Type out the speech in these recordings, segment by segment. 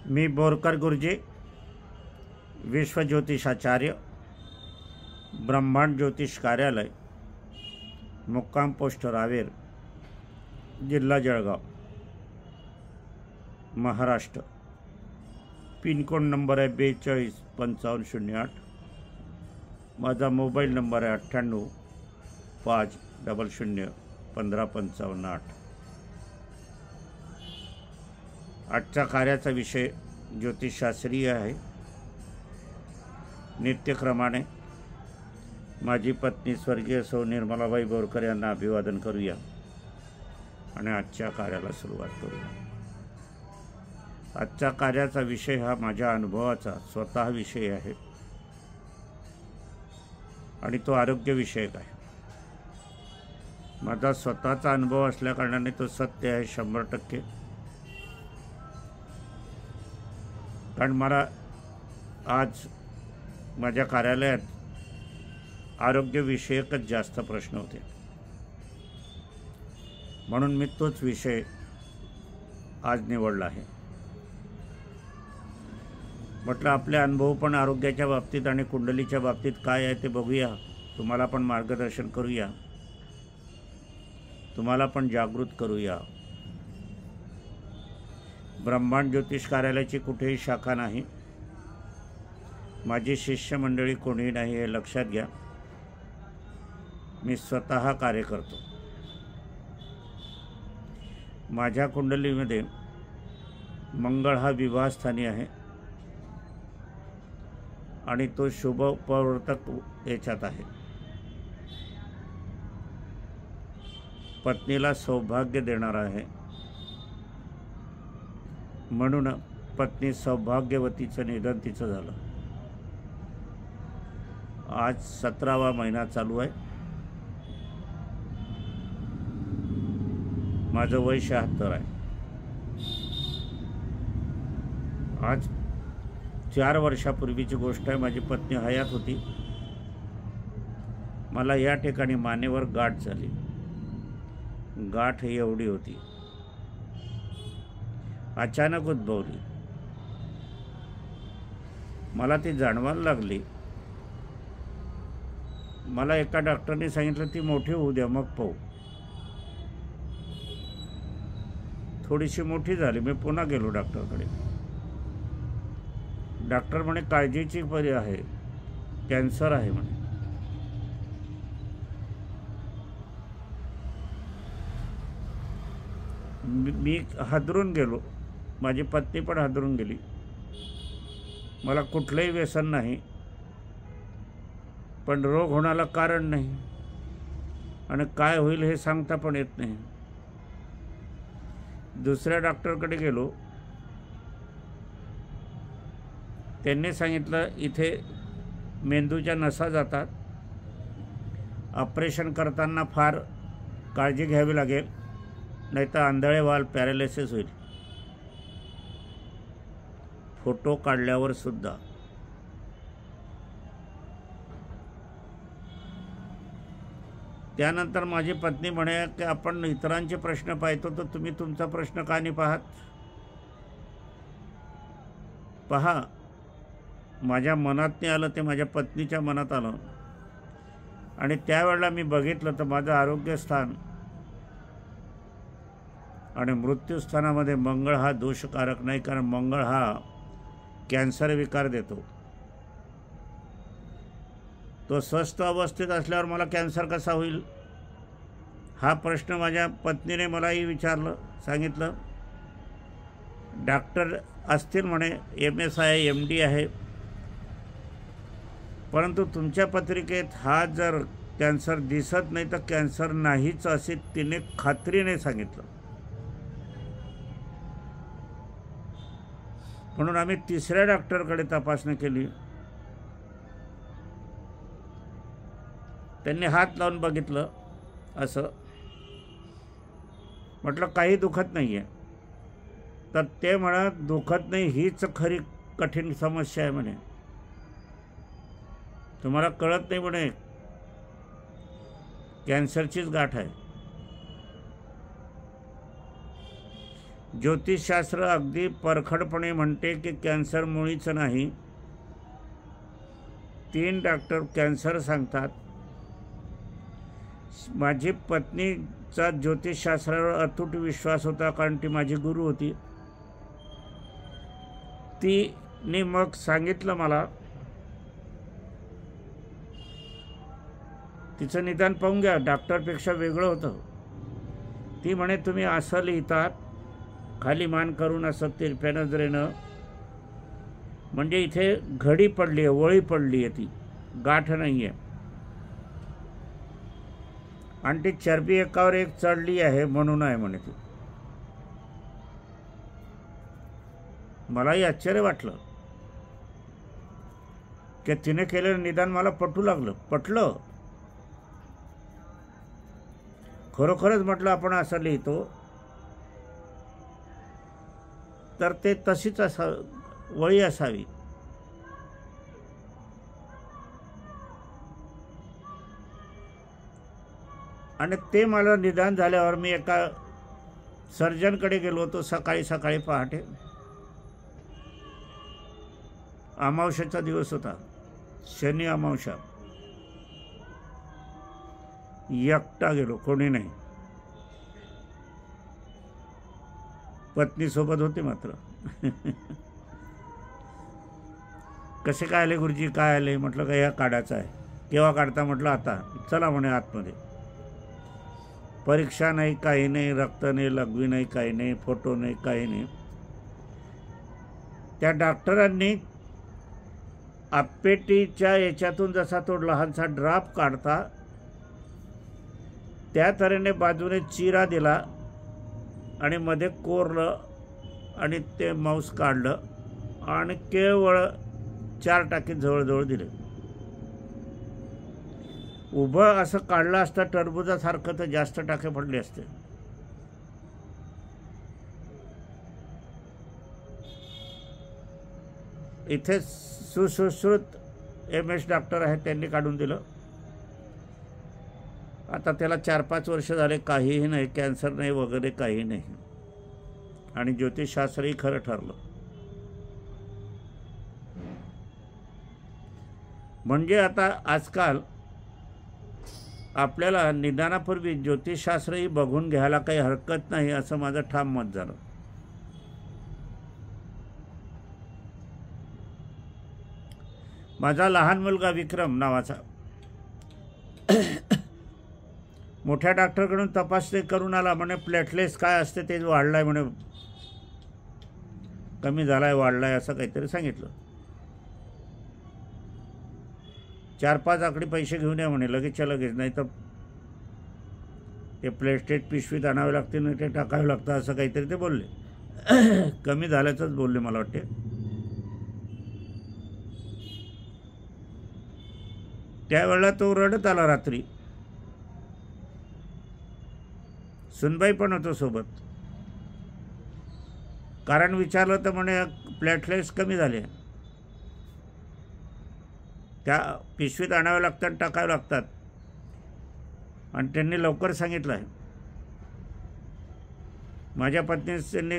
मी बोरकर गुरुजी, विश्वज्योतिषाचार्य, ब्रह्मांड ज्योतिष कार्यालय, मुक्काम पोस्ट रावेर, जिल्हा जळगाव, महाराष्ट्र। पिनकोड नंबर आहे 425508। माझा मोबाईल नंबर आहे 9850015558। आजच्या कार्याचा विषय ज्योतिषशास्त्रीय आहे। नित्यक्रमाने माझी पत्नी स्वर्गीय सौ निर्मलाबाई बोरकर यांना अभिवादन करूया आणि आजच्या कार्याला सुरुवात करूया। आजच्या कार्याचा विषय हा माझ्या अनुभवाचा स्वतः विषय आहे आणि तो आरोग्यविषयक आहे। माझा स्वतःचा अनुभव असल्याकारणाने तो सत्य आहे 100%। कारण मला आज माझ्या कार्यालयात आरोग्यविषयकच जास्त प्रश्न होते, म्हणून मी तोच विषय आज निवडला आहे। म्हटलं आपले अनुभव पण आरोग्याच्या बाबतीत आणि कुंडलीच्या बाबतीत काय आहे ते बघूया, तुम्हाला पण मार्गदर्शन करूया, तुम्हाला पण जागृत करूया। ब्रह्मांड ज्योतिष कार्यालयाची कुठेही शाखा नाही, माझी शिष्यमंडळी कोणीही नाही हे लक्षात घ्या। मी स्वतः कार्य करतो। माझ्या कुंडलीमध्ये मंगळ हा विवाहस्थानी आहे आणि तो शुभ प्रवर्तक याच्यात आहे। पत्नीला सौभाग्य देणारा आहे, म्हणून पत्नी सौभाग्यवतीचं निधन तिचं झालं। आज 17वा महिना चालू आहे। माझं वय 76 आहे। आज 4 वर्षापूर्वीची गोष्ट आहे। माझी पत्नी हयात होती। मला या ठिकाणी मानेवर गाठ झाली। गाठ एवढी होती, अचानक उद्भवली। मला ती जाणवायला लागली। मला एका डॉक्टरने सांगितलं ती मोठी होऊ द्या मग पाहू। थोडीशी मोठी झाली। मी पुन्हा गेलो डॉक्टरकडे। डॉक्टर म्हणे काळजीची पर्याय आहे, कॅन्सर आहे म्हणे। मी हादरून गेलो, माझी पत्नी पण हादरून गेली। मला कुठलंही व्यसन नाही, पण रोग होण्याला कारण नाही आणि काय होईल हे सांगता पण येत नाही। दुसऱ्या डॉक्टरकडे गेलो, त्यांनी सांगितलं इथे मेंदूच्या नसा जातात, ऑपरेशन करताना फार काळजी घ्यावी लागेल, नाहीतर आंधळे व्हाल, पॅरालिसिस होईल। फोटो काढल्यावर सुद्धा त्यानंतर माझी पत्नी म्हणे की आपण इतरांचे प्रश्न पाहतो तर तुम्ही तुमचा प्रश्न का नाही पाहत? पहा, माझ्या मनात नाही आलं ते माझ्या पत्नीच्या मनात आलं आणि त्यावेळेला मी बघितलं तर माझं आरोग्यस्थान आणि मृत्यूस्थानामध्ये मंगळ हा दोषकारक नाही, कारण मंगळ हा कॅन्सर विकार देतो। तो स्वस्थ अवस्थेत असल्यावर मला कॅन्सर कसा होईल हा प्रश्न माझ्या पत्नीने मलाही विचारलं, सांगितलं। डॉक्टर असतील म्हणे, MS आहे, MD आहे, परंतु तुमच्या पत्रिकेत हा जर कॅन्सर दिसत नाही तर कॅन्सर नाहीच असे तिने खात्रीने सांगितलं। म्हणून आम्ही तिसऱ्या डॉक्टरकडे तपासणी केली। त्यांनी हात लावून बघितलं, असं म्हटलं काही दुखत नाही आहे। तर ते म्हणत दुखत नाही हीच खरी कठीण समस्या आहे म्हणे, तुम्हाला कळत नाही म्हणे, कॅन्सरचीच गाठ आहे। ज्योतिषशास्त्र अगदी परखडपणे म्हणते की कॅन्सर मुळीच नाही. 3 डॉक्टर कॅन्सर सांगतात. माझी पत्नीचा ज्योतिषशास्त्रावर अतूट विश्वास होता, कारण ती माझी गुरु होती. तिने मग सांगितलं मला, तिचं निदान पाहून घ्या, डॉक्टरपेक्षा वेगळं होतं. ती म्हणे तुम्ही असं लिहितात, खाली मान करून असं तिरप्या नजरेनं, म्हणजे इथे घडी पडली आहे, वळी पडली आहे, ती गाठ नाही आहे, आणि ती चरबी एकावर एक चढली आहे म्हणून आहे म्हणे ती. मलाही आश्चर्य वाटलं की तिने केलेलं निदान मला पटू लागलं, पटलं. खरोखरच म्हटलं आपण असं लिहितो तर ते तशीच वळी असावी. आणि ते मला निदान झाल्यावर मी एका सर्जनकडे गेलो होतो सकाळी पहाटे. अमावस्येचा दिवस होता, शनी अमावस्या. एकटा गेलो, कोणी नाही. पत्नी सोबत होती मात्र. कसे काय आले गुरुजी, काय आले? म्हटलं का ह्या काढायचं आहे. केव्हा काढता? म्हटलं आता. चला म्हणे आतमध्ये. परीक्षा नाही, काही नाही, रक्त नाही, लघवी नाही, काही नाही, फोटो नाही, काही नाही. त्या डॉक्टरांनी आपपेटीच्या याच्यातून जसा तो लहानसा ड्राप काढता त्या तऱ्हेने बाजूने चिरा दिला आणि मध्ये कोरलं आणि ते मांस काढलं आणि केवळ 4 टाके जवळजवळ दिले. उभं असं काढलं असतं टरबुजासारखं तर जास्त टाके पडले असते. इथे सुश्रुत MS डॉक्टर आहेत, त्यांनी काढून दिलं. आता त्याला 4-5 वर्ष झाले, काहीही नाही, कॅन्सर नाही वगैरे काही नाही. आणि ज्योतिषशास्त्रही खरं ठरलं. म्हणजे आता आजकाल आपल्याला निदानापूर्वी ज्योतिषशास्त्रही बघून घ्यायला काही हरकत नाही, असं माझं ठाम मत झालं. माझा लहान मुलगा विक्रम नावाचा मोठ्या डॉक्टरकडून तपासणी करून आला. म्हणे प्लेटलेट्स काय असते ते वाढलाय म्हणे, कमी झालाय, वाढलाय, असं काहीतरी सांगितलं. 4-5 आकडी पैसे घेऊन या म्हणे, लगेचच्या लगेच, नाही तर ते प्लेटलेट पिशवीत आणावे लागते, नाही ते टाकावे लागतं, असं काहीतरी ते बोलले. कमी झाल्याचंच बोलले मला वाटते. त्यावेळेला तो रडत आला रात्री. सुनबाई पण होतो सोबत. कारण विचारलं तर म्हणे प्लेटलेट्स कमी झाले, त्या पिशवीत आणावे लागतात, टाकावे लागतात. आणि त्यांनी लवकर सांगितलं आहे. माझ्या पत्नीने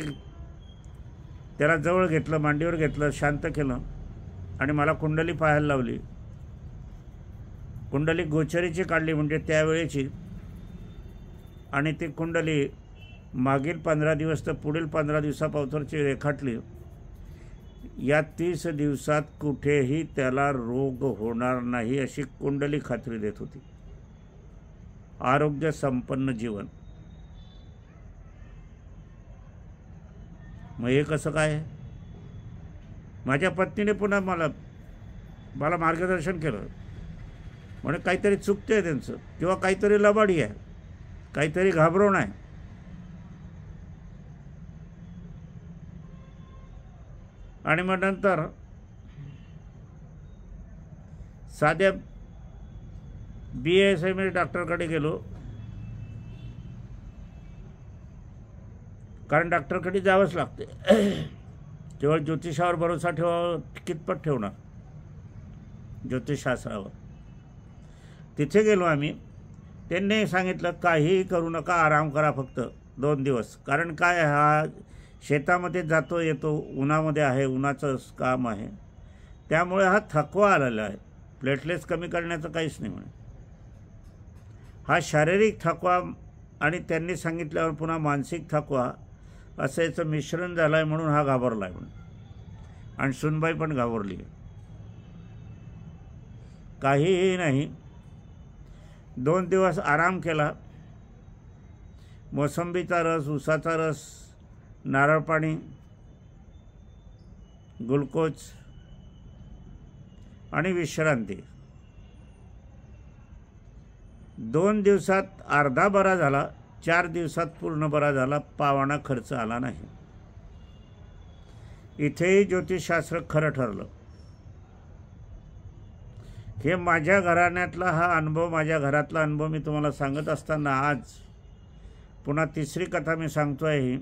त्याला जवळ घेतलं, मांडीवर घेतलं, शांत केलं आणि मला कुंडली पाहायला लावली. कुंडली गोचरीची काढली, म्हणजे त्यावेळेची. आणि ती कुंडली मागील 15 दिवस तर पुढील 15 दिवसापावतरची रेखाटली. या 30 दिवसात कुठेही त्याला रोग होणार नाही अशी कुंडली खात्री देत होती. आरोग्य संपन्न जीवन. मग हे कसं काय? माझ्या पत्नीने पुन्हा मला मार्गदर्शन केलं. म्हणे काहीतरी चुकते त्यांचं, किंवा काहीतरी लबाडी आहे, काहीतरी घाबरवणं आहे. आणि मग नंतर साध्या BSMS डॉक्टरकडे गेलो, कारण डॉक्टरकडे जावंच लागते. केवळ ज्योतिषावर भरोसा ठेवा कितपत ठेवणार, ज्योतिषशास्त्रावर. तिथे गेलो आम्ही. त्यांनी सांगितलं काहीही करू नका, आराम करा फक्त 2 दिवस. कारण काय, हा शेतामध्ये जातो येतो, उन्हामध्ये आहे, उन्हाचं काम आहे, त्यामुळे हा थकवा आलेला आहे. प्लेटलेट्स कमी करण्याचं काहीच नाही म्हणे. हा शारीरिक थकवा आणि त्यांनी सांगितल्यावर पुन्हा मानसिक थकवा असं याचं मिश्रण झालं आहे, म्हणून हा घाबरला आहे म्हणून. आणि सुनबाई पण घाबरली आहे. काहीही नाही. 2 दिवस आराम केला. मोसंबीचा रस, उसाचा रस, नारळ पाणी, ग्लुकोज आणि विश्रांती. 2 दिवसात अर्धा बरा झाला. 4 दिवसात पूर्ण बरा झाला. पावाणा खर्च आला नाही. इथेही ज्योतिषशास्त्र खरं ठरलं. हे माझ्या घराण्यातला हा अनुभव, माझ्या घरातला अनुभव मी तुम्हाला सांगत असताना आज पुन्हा तिसरी कथा मी सांगतो आहे.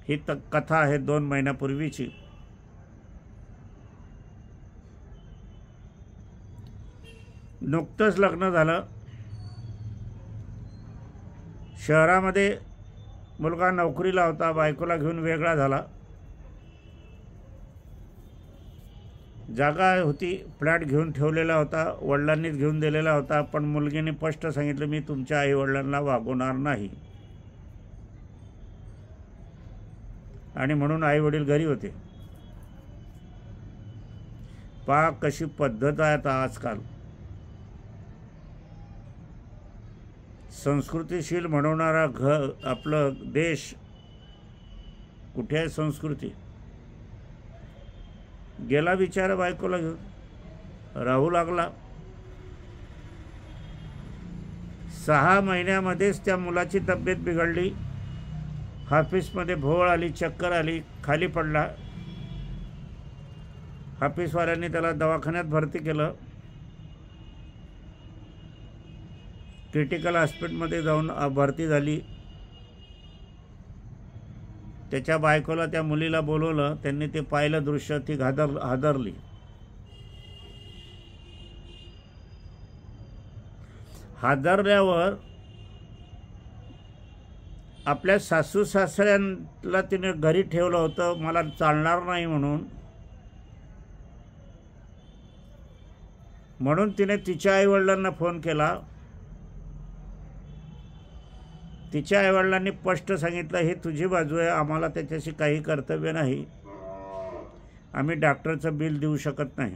ही कथा आहे 2 महिन्यापूर्वीची. नुकतंच लग्न झालं. शहरामध्ये मुलगा नोकरीला होता. बायकोला घेऊन वेगळा झाला. जागा होती, फ्लॅट घेऊन ठेवलेला होता, वडिलांनीच घेऊन दिलेला होता. पण मुलगीने स्पष्ट सांगितलं, मी तुमच्या आईवडिलांना वागवणार नाही. आणि म्हणून आईवडील घरी होते. पहा कशी पद्धत आहे आता आजकाल. संस्कृतीशील म्हणवणारा आपलं देश कुठे आहे? संस्कृती गेला बिचारा बायकोला घेऊन, राहू लागला. 6 महिन्यामध्येच त्या मुलाची तब्येत बिघडली. ऑफिसमध्ये भोवळ आली, चक्कर आली, खाली पडला. ऑफिसवाल्यांनी त्याला दवाखान्यात भरती केलं. क्रिटिकल हॉस्पिटलमध्ये जाऊन भरती झाली. त्याच्या बायकोला, त्या मुलीला बोलवलं. त्यांनी ते पाहिलं दृश्य. ती हादरली. हादरल्यावर आपल्या सासू सासऱ्यांना तिने घरी ठेवलं होतं, मला चालणार नाही म्हणून तिने तिच्या आईवडिलांना फोन केला. तिच्या आईवडिलांनी स्पष्ट सांगितलं, ही तुझी बाजू आहे, आम्हाला त्याच्याशी काही कर्तव्य नाही, आम्ही डॉक्टरचं बिल देऊ शकत नाही.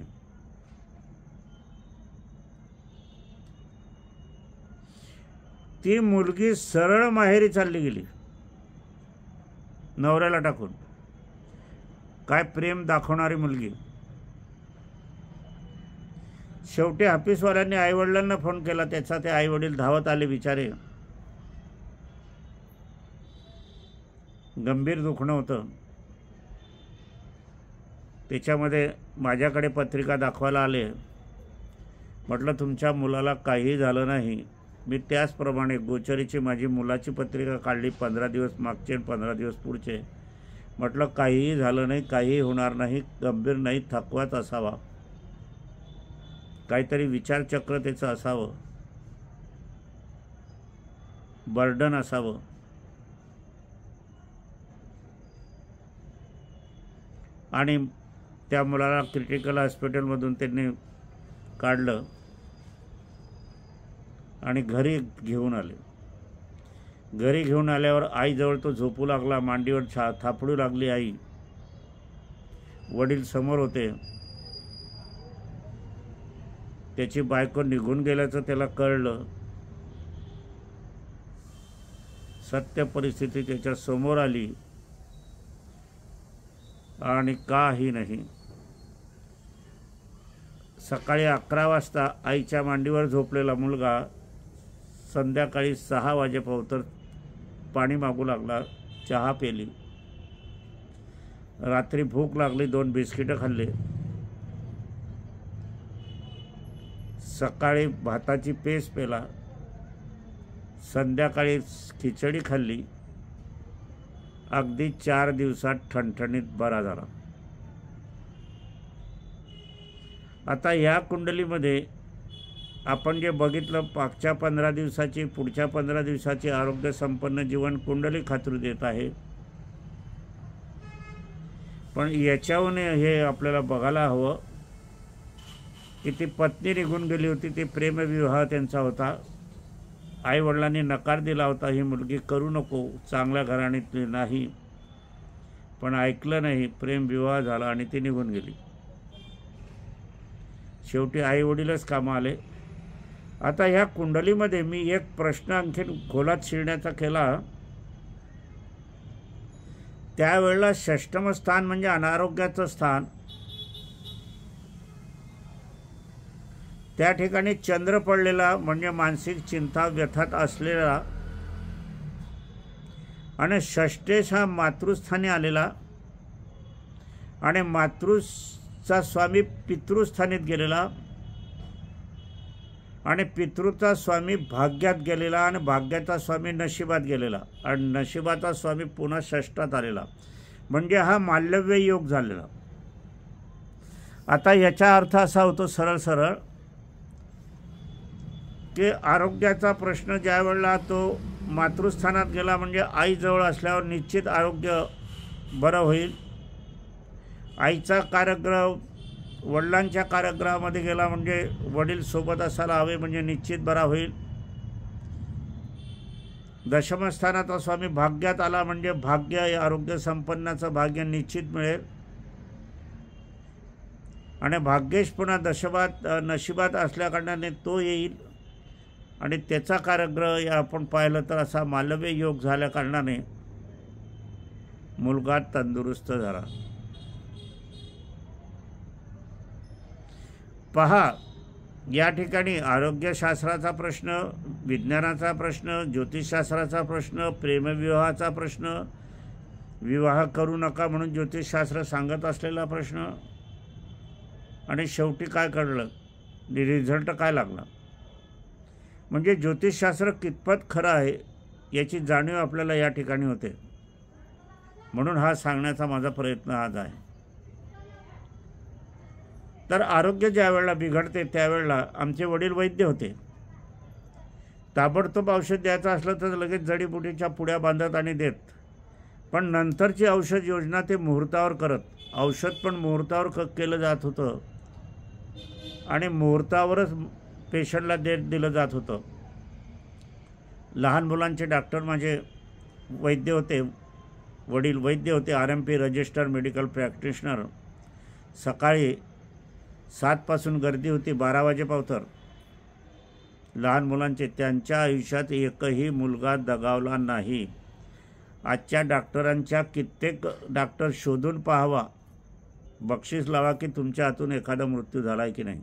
ती मुलगी सरळ माहेरी चालली गेली नवऱ्याला टाकून. काय प्रेम दाखवणारी मुलगी. शेवटी ऑफिसवाल्यांनी आईवडिलांना फोन केला. त्याचा ते आईवडील धावत आले बिचारे. गंभीर दुखणं होतं. त्याच्यामध्ये माझ्याकडे पत्रिका दाखवायला आले. म्हटलं तुमच्या मुलाला काही झालं नाही. मी त्याचप्रमाणे गोचरीची माझी मुलाची पत्रिका काढली. 15 दिवस मागचे, 15 दिवस पुढचे. म्हटलं काहीही झालं नाही, काहीही होणार नाही, गंभीर नाही, थकवाच असावा, काहीतरी विचारचक्र त्याचं असावं, बर्डन असावं. आणि त्या मुलाला क्रिटिकल हॉस्पिटलमधून त्यांनी काढलं आणि घरी घेऊन आले. घरी घेऊन आल्यावर आईजवळ तो झोपू लागला. मांडीवर थापडू लागली आई. वडील समोर होते. त्याची बायको निघून गेल्याचं त्याला कळलं. सत्य परिस्थिती त्याच्या समोर आली आणि काही नाही. सकाळी 11 वाजता आईच्या मांडीवर झोपलेला मुलगा संध्याकाळी 6 वाजेपर्यंत पाणी मागू लागला, चहा पेली. रात्री भूक लागली, 2 बिस्किटं खाल्ले. सकाळी भाताची पेज पेला. संध्याकाळी खिचडी खाल्ली. अगदी 4 दिवसात ठणठणीत बरा झाला. आता या कुंडलीमध्ये आपण जे बघितलं, मागच्या 15 दिवसाची, पुढच्या 15 दिवसाची आरोग्य संपन्न जीवन कुंडली खात्री देत आहे. पण याच्याहून हे आपल्याला बघायला हवं की ती पत्नी निघून गेली होती, ती प्रेमविवाह त्यांचा होता. आईवडिलांनी नकार दिला होता, ही मुलगी करू नको, चांगल्या घराणीतली नाही, पण ऐकलं नाही, प्रेमविवाह झाला आणि ती निघून गेली. शेवटी आईवडीलच कामं आले. आता ह्या कुंडलीमध्ये मी एक प्रश्न आणखीन खोलात शिरण्याचा केला. त्यावेळेला षष्टम स्थान म्हणजे अनारोग्याचं स्थान, त्या ठिकाणी चंद्र पडलेला म्हणजे मानसिक चिंता व्यथात असलेला, आणि षष्टेश हा मातृस्थानी आलेला, आणि मातृचा स्वामी पितृस्थानीत गेलेला, आणि पितृचा स्वामी भाग्यात गेलेला, आणि भाग्याचा स्वामी नशिबात गेलेला, आणि नशिबाचा स्वामी पुन्हा षष्टात आलेला, म्हणजे हा माल्यव्य योग झालेला. आता याचा अर्थ असा होतो सरळ सरळ की आरोग्याचा प्रश्न ज्या वेळेला तो मातृस्थानात गेला म्हणजे आईजवळ असल्यावर निश्चित आरोग्य बरं होईल. आईचा कारागृह वडिलांच्या कारागृहामध्ये गेला म्हणजे वडील सोबत असायला हवे, म्हणजे निश्चित बरा होईल. दशमस्थानाचा स्वामी भाग्यात आला म्हणजे भाग्य, आरोग्य संपन्नाचं भाग्य निश्चित मिळेल. आणि भाग्येश पुन्हा नशिबात असल्याकारणाने तो येईल, आणि त्याचा कारागृह आपण पाहिलं तर असा मालव्य योग झाल्या कारणाने मुलगा तंदुरुस्त झाला. पहा, या ठिकाणी आरोग्यशास्त्राचा प्रश्न, विज्ञानाचा प्रश्न, ज्योतिषशास्त्राचा प्रश्न, प्रेमविवाहाचा प्रश्न, विवाह करू नका म्हणून ज्योतिषशास्त्र सांगत असलेला प्रश्न, आणि शेवटी काय कळलं, रिझल्ट काय लागला. म्हणजे ज्योतिषशास्त्र कितपत खरं आहे याची जाणीव आपल्याला या ठिकाणी होते. म्हणून हा सांगण्याचा माझा प्रयत्न आज आहे. तर आरोग्य ज्या वेळेला बिघडते त्यावेळेला आमचे वडील वैद्य होते. ताबडतोब औषध द्यायचं असलं तर लगेच जडीबुटीच्या पुड्या बांधत आणि देत, पण नंतरची औषध योजना ते मुहूर्तावर करत. औषध पण मुहूर्तावर केलं जात होतं, आणि मुहूर्तावरच पेशंटला दिलं जात होतं. लहान मुलांचे डॉक्टर माझे वैद्य होते, वडील वैद्य होते, RMP रजिस्टर मेडिकल प्रॅक्टिशनर. सकाळी 7 पासून गर्दी होती 12 वाजेपर्यंत. लहान मुलांचे, त्यांच्या आयुष्यात एकही मुलगा दगावला नाही. आजच्या डॉक्टरांच्या कित्येक डॉक्टर शोधून पाहावा, बक्षीस लावा की तुमच्या हातून एखादा मृत्यू झाला आहे की नाही.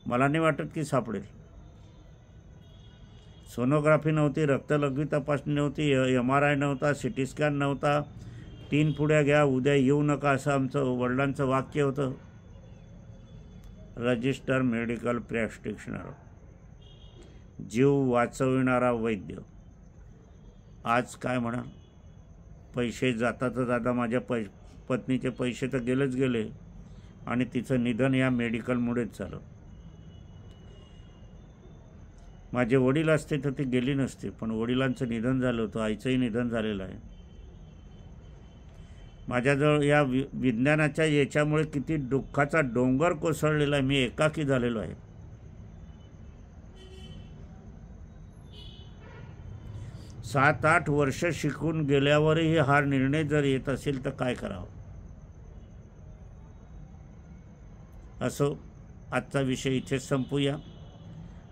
मला नाही वाटत की सापडेल. सोनोग्राफी नव्हती, रक्तलघवी तपासणी नव्हती, MRI नव्हता, CT स्कॅन नव्हता. 3 पुड्या घ्या, उद्या येऊ नका असं आमचं वडिलांचं वाक्य होतं. रजिस्टर मेडिकल प्रॅक्टिशनर, जीव वाचविणारा वैद्य. आज काय म्हणा, पैसे जाताच जाता माझ्या पत्नीचे पैसे तर गेलेच गेले, आणि तिचं निधन या मेडिकलमुळेच झालं. माझे वडील असते तर ती गेली नसते, पण वडिलांचं निधन झालं होतं, आईचंही निधन झालेलं आहे. माझ्याजवळ या विज्ञानाच्या याच्यामुळे किती दुःखाचा डोंगर कोसळलेला आहे. मी एकाकी झालेलो आहे. सात 8 वर्ष शिकून गेल्यावरही हा निर्णय जर येत असेल तर काय करावं. असो, आजचा विषय इथेच संपूया.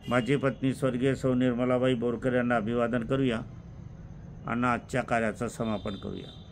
माझी पत्नी स्वर्गीय सौ निर्मलाबाई बोरकर यांना अभिवादन करूया आणि आजच्या कार्याचं समापन करूया.